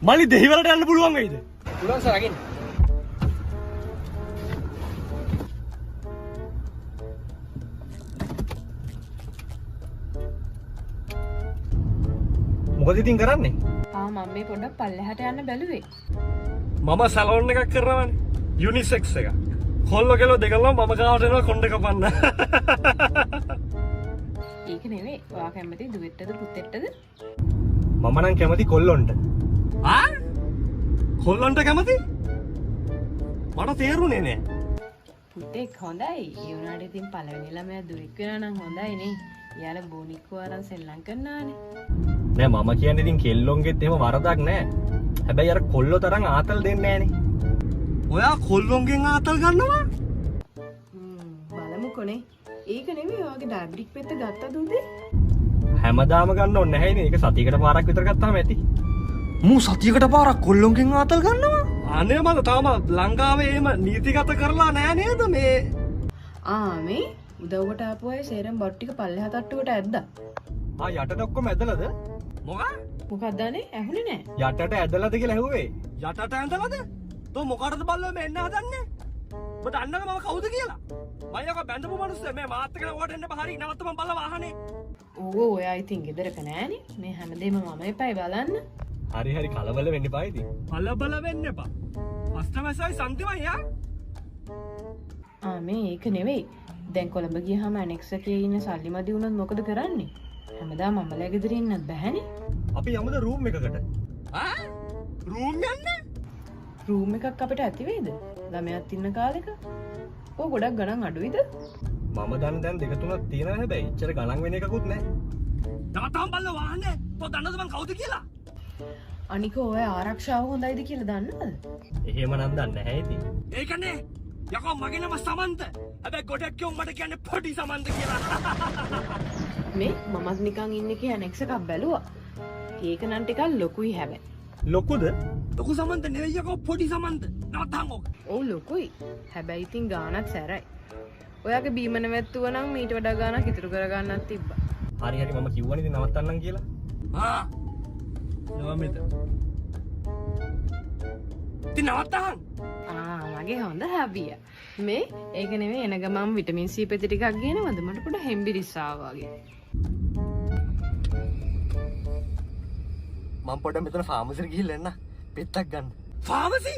මල්ලි දෙහිවලට යන්න පුළුවන් වෙයිද? පුළුවන් සර් අගින්. මොකද ඉතින් කරන්නේ? මම මේ පොඩ්ඩක් පල්ලෙහාට යන්න බැලුවේ. මම සැලෝන් එකක් කරනවානේ. යුනිසෙක්ස් එක. කොල්ලෝ කෙල්ලෝ දෙකල්ලෝ මම ගාවට එනවා කොණ්ඩ කපන්න. ඒක නෙවෙයි. ඔයා කැමති දුවෙට්ටද පුතෙට්ටද? මම නම් කැමති කොල්ලොන්ට. ආ? කොල්ලොන්ට කැමති? මට තේරුනේ නෑ. පුතෙක් හොඳයි. ඒ වුණාට ඉතින් පළවෙනි ළමයා දුවෙක් වෙනා නම් හොඳයි නේ. යාලා බොනික්කෝ අරන් සෙල්ලම් කරනවානේ. නෑ මම කියන්නේ ඉතින් කෙල්ලොන්ගෙත් එහෙම වරදක් නෑ. හැබැයි අර කොල්ලෝ තරම් ආතල් දෙන්නේ නෑනේ. ඔයා කොල්ලොන්ගෙන් ආතල් ගන්නවා? බලමුකෝනේ. ඒක නෙවෙයි ඔයාගේ ඩයබටික් පෙත්ත ගත්තද උදේ? හැමදාම ගන්න ඕනේ නැහැනේ. ඒක සතියකට පාරක් විතර ගත්තාම ඇති. මූ සතියකට පාරක් කොල්ලොන්ගෙන් ආතල් ගන්නවා? අනේ මම තාම ලංකාවේ එහෙම නීතිගත කරලා නෑ නේද මේ? මේ උදව්වට ආපු අය සේරම බොට් ටික පල්ලෙහා තට්ටුවට ඇද්දා. යටට ඔක්කොම ඇදලාද? මොකක්ද අනේ ඇහුනේ නෑ. යටට ඇදලාද කියලා ඇහුවේ. යටට ඇදලාද? තෝ මොකටද බල්ලෝ මේ එන්න හදන්නේ? ඔබ දන්නවද මම කවුද කියලා? මම යක බැඳපු මිනිස්සු මේ මාත් එක්ක ඕවට එන්න බහරි නවත්ත මම බල්ලා වාහනේ. ඕ ඔයා ඉතින් ගෙදරක නෑනේ. මේ හැමදේම මම එපයි බලන්න. හරි හරි කලබල වෙන්න එපා ඉතින්. කලබල වෙන්න එපා. අස්තමසයි සම්තිමයි යා. මේ ඒක නෙවෙයි. දැන් කොළඹ ගියහම ඇනෙක්ස් එකේ ඉන්න සල්ලි මදි වුණොත් මොකද කරන්නේ? හැමදාම මමලා ගෙදර ඉන්නත් බැහැනේ. අපි යමුද රූම් එකකට? රූම් යන්න? රූම් එකක් අපිට ඇති වෙයිද? ළමයාත් ඉන්න කාලෙක. ඔය ගොඩක් ගණන් අඩුයිද? මම දන්න දැන් දෙක තුනක් තියෙනවා හැබැයි ඉච්චර ගණන් වෙන එකකුත් නැහැ. තාත්තාම බල්ල වාහනේ. තෝ දන්නද මං කවුද කියලා? අනික ඔය ආරක්ෂාව හොඳයිද කියලා දන්නවද? එහෙම නම් දන්නේ නැහැ ඉතින්. ඒකනේ යකෝ මගේ නම සමන්ත. හැබැයි ගොඩක් කියෝ මට කියන්නේ පොඩි සමන්ත කියලා. මේ මමත් නිකන් ඉන්නේ කිය ඇනෙක්ස් එකක් බැලුවා. ඒක නම් ටිකක් ලොකුයි හැබැයි. ලොකුද? ලොකු සමන්ත නෙවෙයි යකෝ පොඩි සමන්ත. නවත්තන් ඕක. ඔව් ලොකුයි. හැබැයි ඉතින් ගානක් සැරයි. ඔයාගේ බීම නැවැත්තුව නම් මීට වඩා ගානක් ඉතුරු කරගන්නත් තිබ්බා. හරි හරි මම කිව්වනේ ඉතින් නවත්තන්නම් කියලා. නවමිත. ඉතින් නවත්තන්. මගේ හොඳ හැබිය. මේ ඒක නෙවෙයි එන ගමන් විටමින් C පෙති ටිකක් ගේනවද? මට පොඩ හෙම්බිරිස් ආවා වගේ. මම පොඩ්ඩක් මෙතන ෆාමසිට ගිහිල්ලා එන්න. පෙත්තක් ගන්න. ෆාමසි?